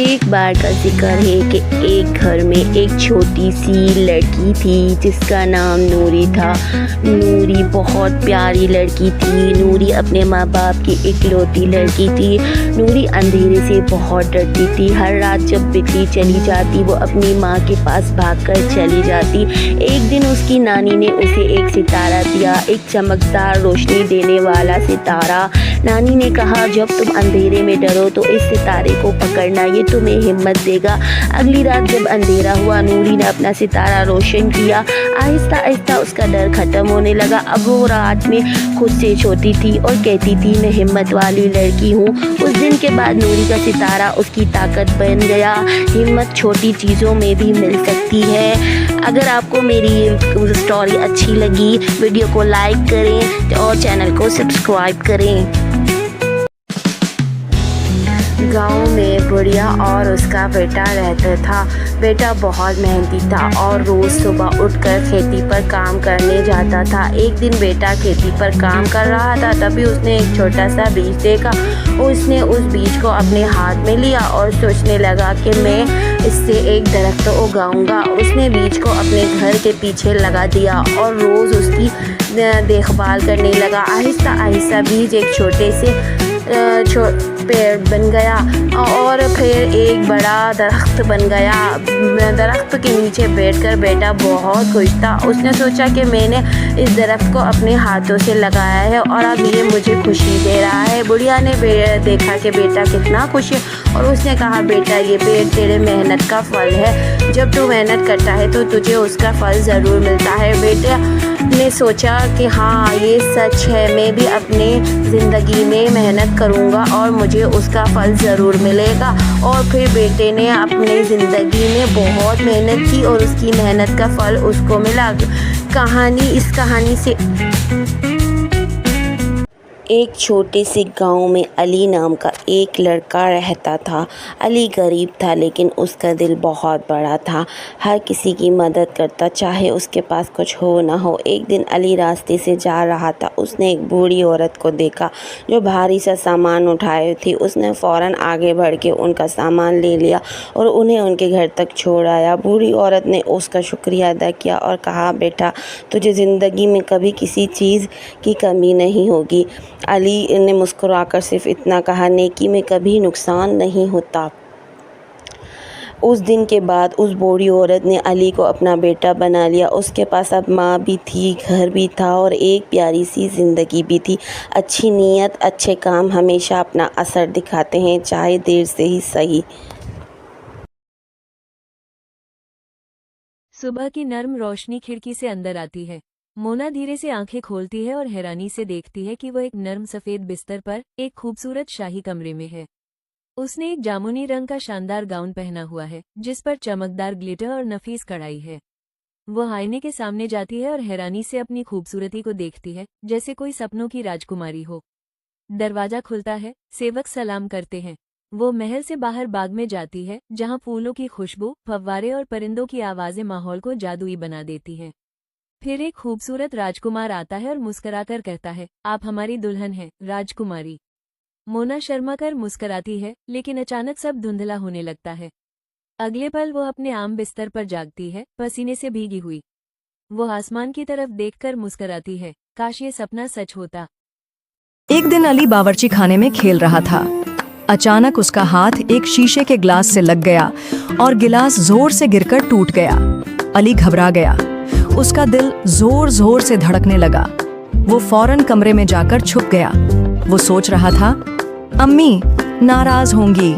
एक बार का जिक्र है कि एक घर में एक छोटी सी लड़की थी जिसका नाम नूरी था। नूरी बहुत प्यारी लड़की थी। नूरी अपने माँ बाप की इकलौती लड़की थी। नूरी अंधेरे से बहुत डरती थी। हर रात जब बिजली चली जाती वो अपनी माँ के पास भागकर चली जाती। एक दिन उसकी नानी ने उसे एक सितारा दिया, एक चमकदार रोशनी देने वाला सितारा। नानी ने कहा, जब तुम अंधेरे में डरो तो इस सितारे को पकड़ना, ये तुम्हें हिम्मत देगा। अगली रात जब अंधेरा हुआ, नूरी ने अपना सितारा रोशन किया। आहिस्ता आहिस्ता उसका डर खत्म होने लगा। अब वो रात में खुद से सोती थी और कहती थी, मैं हिम्मत वाली लड़की हूँ। उस दिन के बाद नूरी का सितारा उसकी ताकत बन गया। हिम्मत छोटी चीज़ों में भी मिल सकती है। अगर आपको मेरी ये स्टोरी अच्छी लगी, वीडियो को लाइक करें और चैनल को सब्सक्राइब करें। गांव में बुढ़िया और उसका बेटा रहता था। बेटा बहुत मेहनती था और रोज़ सुबह उठकर खेती पर काम करने जाता था। एक दिन बेटा खेती पर काम कर रहा था, तभी उसने एक छोटा सा बीज देखा। उसने उस बीज को अपने हाथ में लिया और सोचने लगा कि मैं इससे एक दरख्त उगाऊंगा। उसने बीज को अपने घर के पीछे लगा दिया और रोज़ उसकी देखभाल करने लगा। आहिस्ता आहिस्ता बीज एक छोटे से पेड़ बन गया और फिर एक बड़ा दरख्त बन गया। दरख्त के नीचे बैठकर बेटा बहुत खुश था। उसने सोचा कि मैंने इस दरख्त को अपने हाथों से लगाया है और अब ये मुझे खुशी दे रहा है। बुढ़िया ने देखा कि बेटा कितना खुश है और उसने कहा, बेटा ये पेड़ तेरे मेहनत का फल है। जब तू मेहनत करता है तो तुझे उसका फल ज़रूर मिलता है। बेटा ने सोचा कि हाँ ये सच है, मैं भी अपने ज़िंदगी में मेहनत करूँगा और मुझे उसका फल ज़रूर मिलेगा। और फिर बेटे ने अपनी ज़िंदगी में बहुत मेहनत की और उसकी मेहनत का फल उसको मिला। इस कहानी से एक छोटे से गांव में अली नाम का एक लड़का रहता था। अली गरीब था लेकिन उसका दिल बहुत बड़ा था। हर किसी की मदद करता, चाहे उसके पास कुछ हो ना हो। एक दिन अली रास्ते से जा रहा था। उसने एक बूढ़ी औरत को देखा जो भारी सा सामान उठाए थी। उसने फ़ौरन आगे बढ़ के उनका सामान ले लिया और उन्हें उनके घर तक छोड़ आया। बूढ़ी औरत ने उसका शुक्रिया अदा किया और कहा, बेटा तुझे ज़िंदगी में कभी किसी चीज़ की कमी नहीं होगी। अली ने मुस्कुराकर सिर्फ इतना कहा, नेकी में कभी नुकसान नहीं होता। उस दिन के बाद उस बूढ़ी औरत ने अली को अपना बेटा बना लिया। उसके पास अब माँ भी थी, घर भी था और एक प्यारी सी ज़िंदगी भी थी। अच्छी नीयत, अच्छे काम हमेशा अपना असर दिखाते हैं, चाहे देर से ही सही। सुबह की नर्म रोशनी खिड़की से अंदर आती है। मोना धीरे से आंखें खोलती है और हैरानी से देखती है कि वो एक नर्म सफेद बिस्तर पर एक खूबसूरत शाही कमरे में है। उसने एक जामुनी रंग का शानदार गाउन पहना हुआ है जिस पर चमकदार ग्लिटर और नफीस कढ़ाई है। वो आईने के सामने जाती है और हैरानी से अपनी खूबसूरती को देखती है, जैसे कोई सपनों की राजकुमारी हो। दरवाजा खुलता है, सेवक सलाम करते हैं। वो महल से बाहर बाग में जाती है जहाँ फूलों की खुशबू, फव्वारे और परिंदों की आवाजें माहौल को जादुई बना देती हैं। फिर एक खूबसूरत राजकुमार आता है और मुस्कुराकर कहता है, आप हमारी दुल्हन हैं, राजकुमारी। मोना शर्मा कर मुस्कुराती है, लेकिन अचानक सब धुंधला होने लगता है। अगले पल वो अपने आम बिस्तर पर जागती है, पसीने से भीगी हुई। वो आसमान की तरफ देखकर मुस्कुराती है, काश ये सपना सच होता। एक दिन अली बावर्ची खाने में खेल रहा था। अचानक उसका हाथ एक शीशे के गिलास से लग गया और गिलास जोर से गिरकर टूट गया। अली घबरा गया। उसका दिल जोर जोर से धड़कने लगा। वो फौरन कमरे में जाकर छुप गया। वो सोच रहा था, अम्मी नाराज होंगी।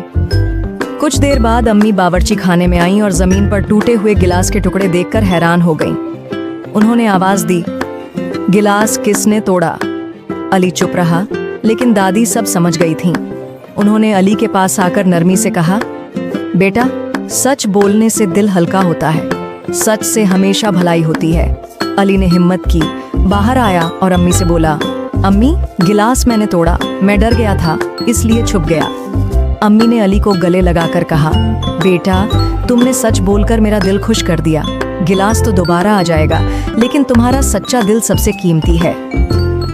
कुछ देर बाद अम्मी बावर्ची खाने में आईं और जमीन पर टूटे हुए गिलास के टुकड़े देखकर हैरान हो गईं। उन्होंने आवाज दी, गिलास किसने तोड़ा? अली चुप रहा, लेकिन दादी सब समझ गई थीं। उन्होंने अली के पास आकर नरमी से कहा, बेटा सच बोलने से दिल हल्का होता है, सच से हमेशा भलाई होती है। अली ने हिम्मत की, बाहर आया और अम्मी से बोला, अम्मी गिलास मैंने तोड़ा, मैं डर गया था इसलिए छुप गया। अम्मी ने अली को गले लगाकर कहा, बेटा तुमने सच बोलकर मेरा दिल खुश कर दिया। गिलास तो दोबारा आ जाएगा, लेकिन तुम्हारा सच्चा दिल सबसे कीमती है।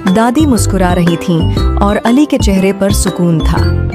दादी मुस्कुरा रही थीं और अली के चेहरे पर सुकून था।